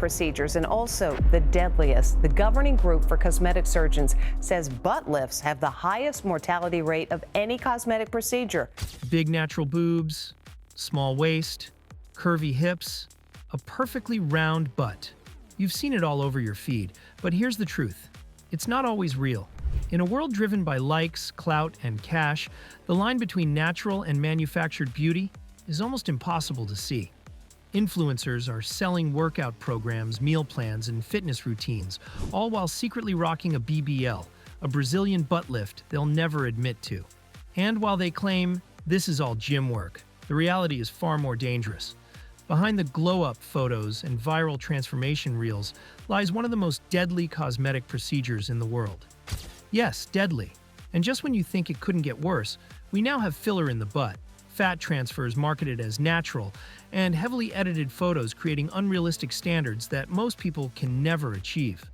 procedures and also the deadliest. The governing group for cosmetic surgeons says butt lifts have the highest mortality rate of any cosmetic procedure. Big natural boobs, small waist, curvy hips, a perfectly round butt. You've seen it all over your feed, but here's the truth. It's not always real. In a world driven by likes, clout, and cash, the line between natural and manufactured beauty is almost impossible to see. Influencers are selling workout programs, meal plans, and fitness routines, all while secretly rocking a BBL, a Brazilian butt lift they'll never admit to. And while they claim this is all gym work, the reality is far more dangerous. Behind the glow-up photos and viral transformation reels lies one of the most deadly cosmetic procedures in the world. Yes, deadly. And just when you think it couldn't get worse, we now have filler in the butt, fat transfers marketed as natural, and heavily edited photos creating unrealistic standards that most people can never achieve.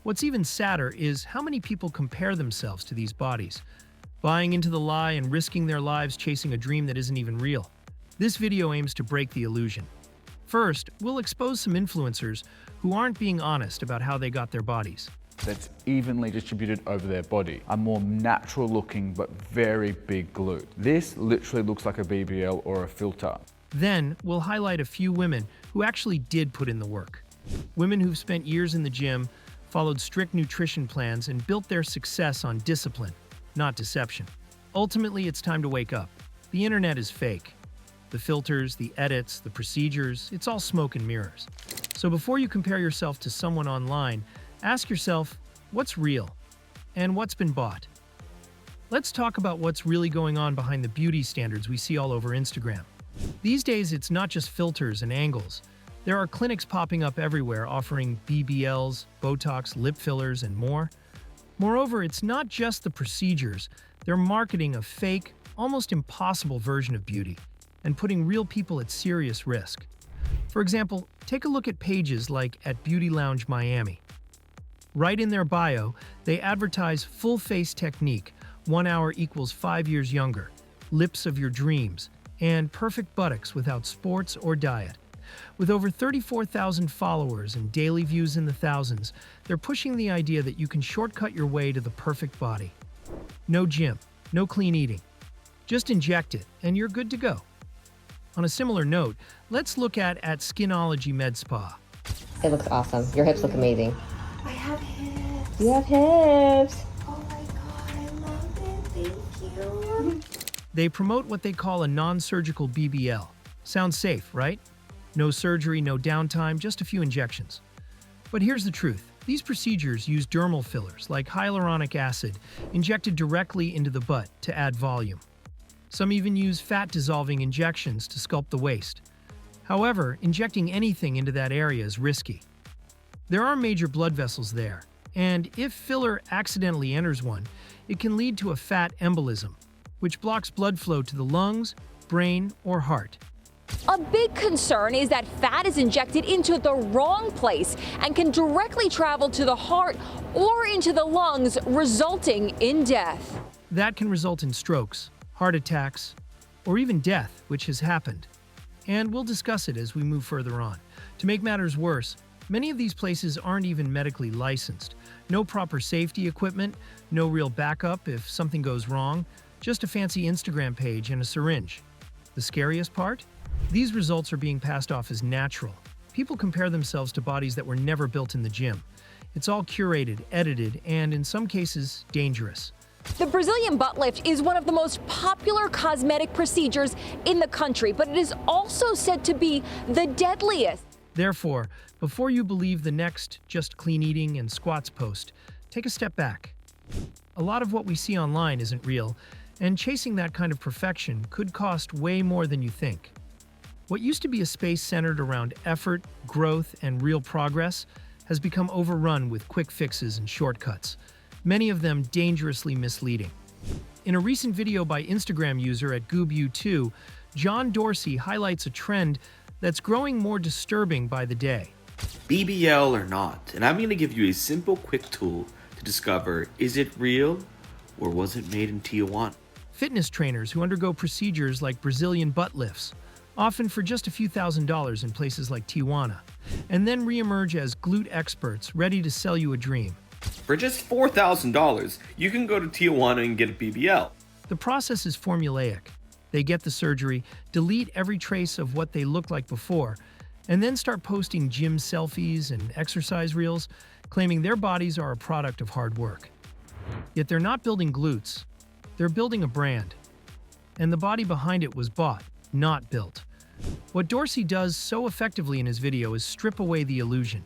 What's even sadder is how many people compare themselves to these bodies, buying into the lie and risking their lives chasing a dream that isn't even real. This video aims to break the illusion. First, we'll expose some influencers who aren't being honest about how they got their bodies. That's evenly distributed over their body. A more natural looking but very big glute. This literally looks like a BBL or a filter. Then, we'll highlight a few women who actually did put in the work. Women who've spent years in the gym, followed strict nutrition plans, and built their success on discipline, not deception. Ultimately, it's time to wake up. The internet is fake. The filters, the edits, the procedures, it's all smoke and mirrors. So before you compare yourself to someone online, ask yourself, what's real? And what's been bought? Let's talk about what's really going on behind the beauty standards we see all over Instagram. These days, it's not just filters and angles. There are clinics popping up everywhere offering BBLs, Botox, lip fillers, and more. Moreover, it's not just the procedures. They're marketing a fake, almost impossible version of beauty and putting real people at serious risk. For example, take a look at pages like at Beauty Lounge Miami. Right in their bio, they advertise full-face technique, 1 hour equals 5 years younger, lips of your dreams, and perfect buttocks without sports or diet. With over 34,000 followers and daily views in the thousands, they're pushing the idea that you can shortcut your way to the perfect body. No gym, no clean eating. Just inject it, and you're good to go. On a similar note, let's look at Skinology Med Spa. It looks awesome. Your hips look amazing. I have hips. You have hips. Oh my god, I love it. Thank you. They promote what they call a non-surgical BBL. Sounds safe, right? No surgery, no downtime, just a few injections. But here's the truth. These procedures use dermal fillers like hyaluronic acid injected directly into the butt to add volume. Some even use fat-dissolving injections to sculpt the waist. However, injecting anything into that area is risky. There are major blood vessels there, and if filler accidentally enters one, it can lead to a fat embolism, which blocks blood flow to the lungs, brain, or heart. A big concern is that fat is injected into the wrong place and can directly travel to the heart or into the lungs, resulting in death. That can result in strokes, heart attacks, or even death, which has happened. And we'll discuss it as we move further on. To make matters worse, many of these places aren't even medically licensed. No proper safety equipment, no real backup if something goes wrong, just a fancy Instagram page and a syringe. The scariest part? These results are being passed off as natural. People compare themselves to bodies that were never built in the gym. It's all curated, edited, and in some cases, dangerous. The Brazilian butt lift is one of the most popular cosmetic procedures in the country, but it is also said to be the deadliest. Therefore, before you believe the next just clean eating and squats post, take a step back. A lot of what we see online isn't real, and chasing that kind of perfection could cost way more than you think. What used to be a space centered around effort, growth, and real progress has become overrun with quick fixes and shortcuts, many of them dangerously misleading. In a recent video by Instagram user at goobu2, John Dorsey highlights a trend that's growing more disturbing by the day. BBL or not, and I'm going to give you a simple, quick tool to discover, is it real or was it made in Tijuana? Fitness trainers who undergo procedures like Brazilian butt lifts, often for just a few $1,000s in places like Tijuana, and then re-emerge as glute experts ready to sell you a dream. For just $4,000, you can go to Tijuana and get a BBL. The process is formulaic. They get the surgery, delete every trace of what they looked like before, and then start posting gym selfies and exercise reels, claiming their bodies are a product of hard work. Yet they're not building glutes, they're building a brand. And the body behind it was bought, not built. What Dorsey does so effectively in his video is strip away the illusion.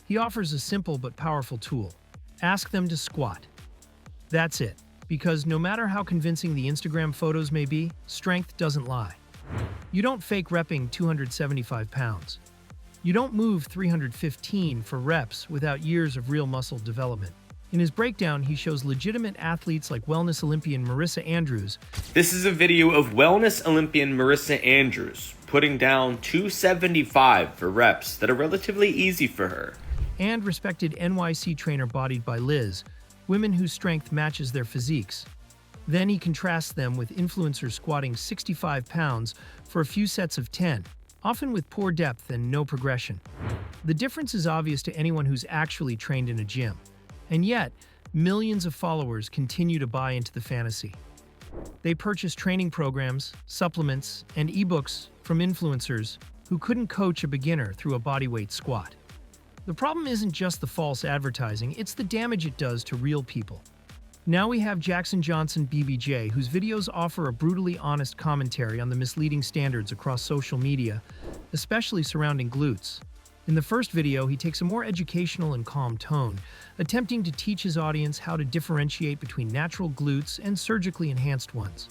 He offers a simple but powerful tool. Ask them to squat. That's it, because no matter how convincing the Instagram photos may be, strength doesn't lie. You don't fake repping 275 pounds. You don't move 315 for reps without years of real muscle development. In his breakdown, he shows legitimate athletes like wellness Olympian Marissa Andrews. This is a video of wellness Olympian Marissa Andrews putting down 275 for reps that are relatively easy for her. And respected NYC trainer Bodied by Liz, women whose strength matches their physiques. Then he contrasts them with influencers squatting 65 pounds for a few sets of 10, often with poor depth and no progression. The difference is obvious to anyone who's actually trained in a gym. And yet, millions of followers continue to buy into the fantasy. They purchase training programs, supplements, and ebooks from influencers who couldn't coach a beginner through a bodyweight squat. The problem isn't just the false advertising, it's the damage it does to real people. Now we have Johnson BBJ, whose videos offer a brutally honest commentary on the misleading standards across social media, especially surrounding glutes. In the first video, he takes a more educational and calm tone, attempting to teach his audience how to differentiate between natural glutes and surgically enhanced ones.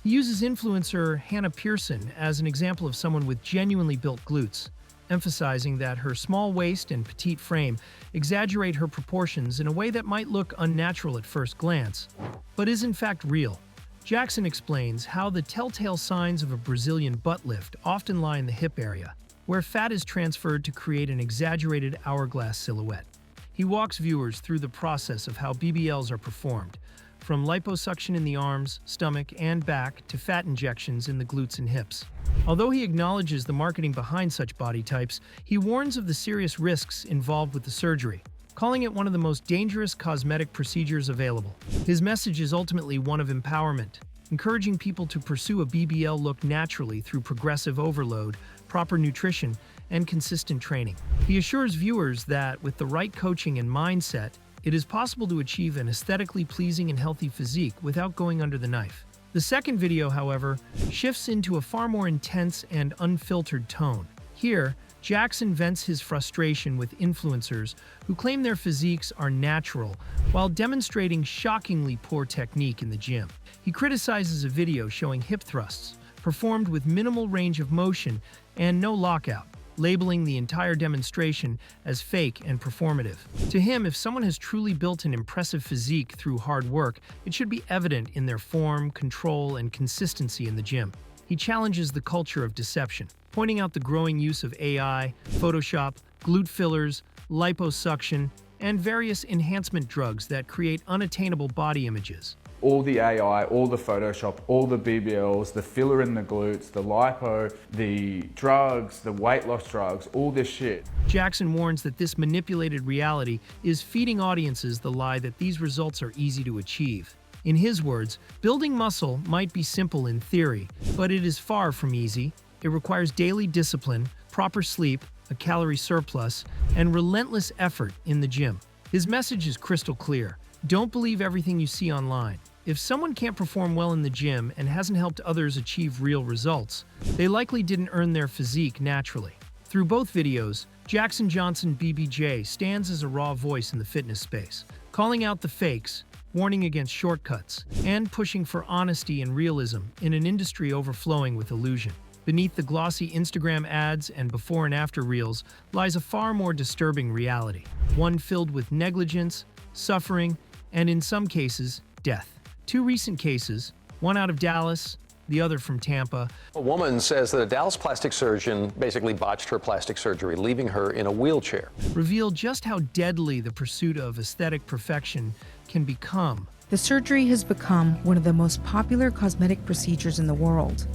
He uses influencer Hannah Pearson as an example of someone with genuinely built glutes, emphasizing that her small waist and petite frame exaggerate her proportions in a way that might look unnatural at first glance, but is in fact real. Jackson explains how the telltale signs of a Brazilian butt lift often lie in the hip area, where fat is transferred to create an exaggerated hourglass silhouette. He walks viewers through the process of how BBLs are performed, from liposuction in the arms, stomach, and back to fat injections in the glutes and hips. Although he acknowledges the marketing behind such body types, he warns of the serious risks involved with the surgery, calling it one of the most dangerous cosmetic procedures available. His message is ultimately one of empowerment, encouraging people to pursue a BBL look naturally through progressive overload, proper nutrition, and consistent training. He assures viewers that, with the right coaching and mindset, it is possible to achieve an aesthetically pleasing and healthy physique without going under the knife. The second video, however, shifts into a far more intense and unfiltered tone. Here, Jackson vents his frustration with influencers who claim their physiques are natural while demonstrating shockingly poor technique in the gym. He criticizes a video showing hip thrusts performed with minimal range of motion and no lockout, labeling the entire demonstration as fake and performative. To him, if someone has truly built an impressive physique through hard work, it should be evident in their form, control, and consistency in the gym. He challenges the culture of deception, pointing out the growing use of AI, Photoshop, glute fillers, liposuction, and various enhancement drugs that create unattainable body images. All the AI, all the Photoshop, all the BBLs, the filler in the glutes, the lipo, the drugs, the weight loss drugs, all this shit. Jackson warns that this manipulated reality is feeding audiences the lie that these results are easy to achieve. In his words, building muscle might be simple in theory, but it is far from easy. It requires daily discipline, proper sleep, a calorie surplus, and relentless effort in the gym. His message is crystal clear. Don't believe everything you see online. If someone can't perform well in the gym and hasn't helped others achieve real results, they likely didn't earn their physique naturally. Through both videos, Johnson BBJ stands as a raw voice in the fitness space, calling out the fakes, warning against shortcuts, and pushing for honesty and realism in an industry overflowing with illusion. Beneath the glossy Instagram ads and before and after reels lies a far more disturbing reality, one filled with negligence, suffering, and in some cases, death. Two recent cases, one out of Dallas, the other from Tampa. A woman says that a Dallas plastic surgeon basically botched her plastic surgery, leaving her in a wheelchair. Reveal just how deadly the pursuit of aesthetic perfection can become. The surgery has become one of the most popular cosmetic procedures in the world.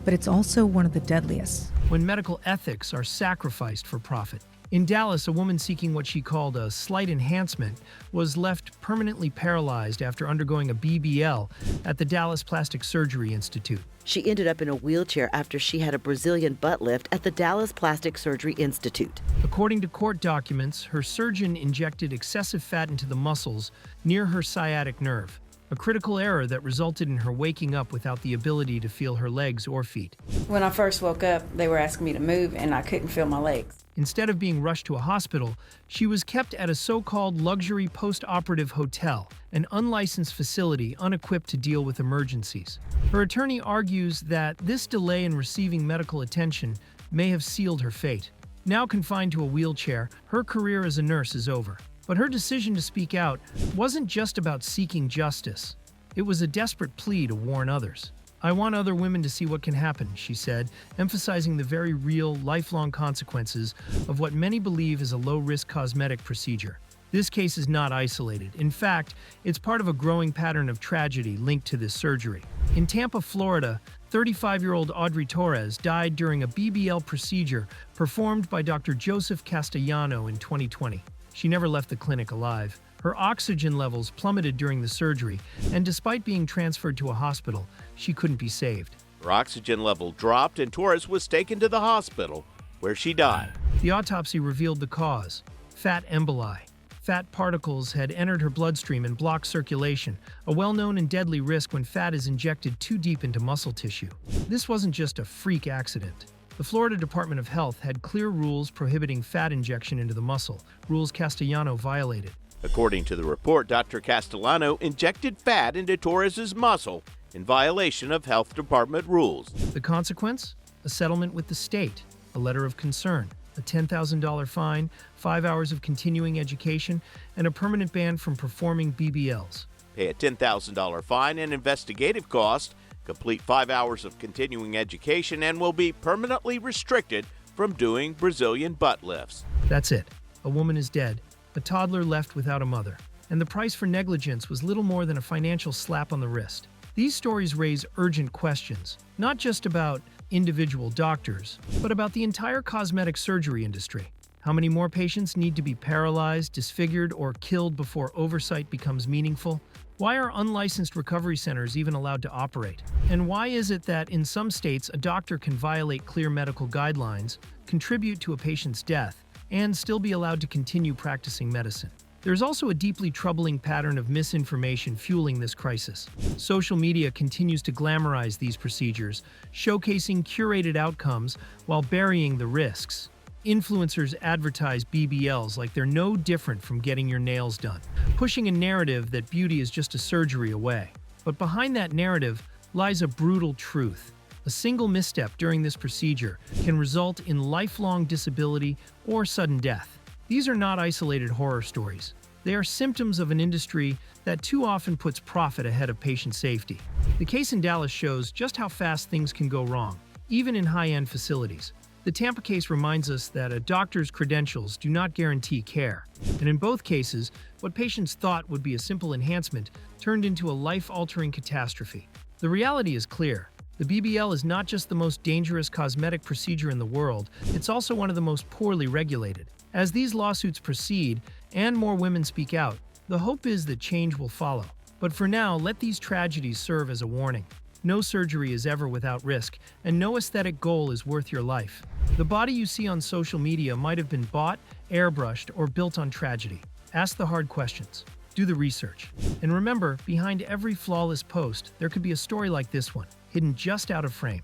but it's also one of the deadliest. When medical ethics are sacrificed for profit. In Dallas, a woman seeking what she called a slight enhancement was left permanently paralyzed after undergoing a BBL at the Dallas Plastic Surgery Institute. She ended up in a wheelchair after she had a Brazilian butt lift at the Dallas Plastic Surgery Institute. According to court documents, her surgeon injected excessive fat into the muscles near her sciatic nerve, a critical error that resulted in her waking up without the ability to feel her legs or feet. When I first woke up, they were asking me to move, and I couldn't feel my legs. Instead of being rushed to a hospital, she was kept at a so-called luxury post-operative hotel, an unlicensed facility unequipped to deal with emergencies. Her attorney argues that this delay in receiving medical attention may have sealed her fate. Now confined to a wheelchair, her career as a nurse is over. But her decision to speak out wasn't just about seeking justice. It was a desperate plea to warn others. "I want other women to see what can happen," she said, emphasizing the very real, lifelong consequences of what many believe is a low-risk cosmetic procedure. This case is not isolated. In fact, it's part of a growing pattern of tragedy linked to this surgery. In Tampa, Florida, 35-year-old Audrey Torres died during a BBL procedure performed by Dr. Joseph Castellano in 2020. She never left the clinic alive. Her oxygen levels plummeted during the surgery, and despite being transferred to a hospital, she couldn't be saved. Her oxygen level dropped and Torres was taken to the hospital, where she died. The autopsy revealed the cause: fat emboli. Fat particles had entered her bloodstream and blocked circulation, a well-known and deadly risk when fat is injected too deep into muscle tissue. This wasn't just a freak accident. The Florida Department of Health had clear rules prohibiting fat injection into the muscle, rules Castellano violated. According to the report, Dr. Castellano injected fat into Torres's muscle in violation of health department rules. The consequence? A settlement with the state, a letter of concern, a $10,000 fine, 5 hours of continuing education, and a permanent ban from performing BBLs. Pay a $10,000 fine and investigative cost, complete 5 hours of continuing education, and will be permanently restricted from doing Brazilian butt lifts. That's it. A woman is dead, a toddler left without a mother, and the price for negligence was little more than a financial slap on the wrist. These stories raise urgent questions, not just about individual doctors, but about the entire cosmetic surgery industry. How many more patients need to be paralyzed, disfigured, or killed before oversight becomes meaningful? Why are unlicensed recovery centers even allowed to operate? And why is it that in some states a doctor can violate clear medical guidelines, contribute to a patient's death, and still be allowed to continue practicing medicine? There's also a deeply troubling pattern of misinformation fueling this crisis. Social media continues to glamorize these procedures, showcasing curated outcomes while burying the risks. Influencers advertise BBLs like they're no different from getting your nails done, pushing a narrative that beauty is just a surgery away. But behind that narrative lies a brutal truth. A single misstep during this procedure can result in lifelong disability or sudden death. These are not isolated horror stories. They are symptoms of an industry that too often puts profit ahead of patient safety. The case in Dallas shows just how fast things can go wrong, even in high-end facilities. The Tampa case reminds us that a doctor's credentials do not guarantee care. And in both cases, what patients thought would be a simple enhancement turned into a life-altering catastrophe. The reality is clear. The BBL is not just the most dangerous cosmetic procedure in the world, it's also one of the most poorly regulated. As these lawsuits proceed and more women speak out, the hope is that change will follow. But for now, let these tragedies serve as a warning. No surgery is ever without risk, and no aesthetic goal is worth your life. The body you see on social media might have been bought, airbrushed, or built on tragedy. Ask the hard questions. Do the research. And remember, behind every flawless post, there could be a story like this one, hidden just out of frame.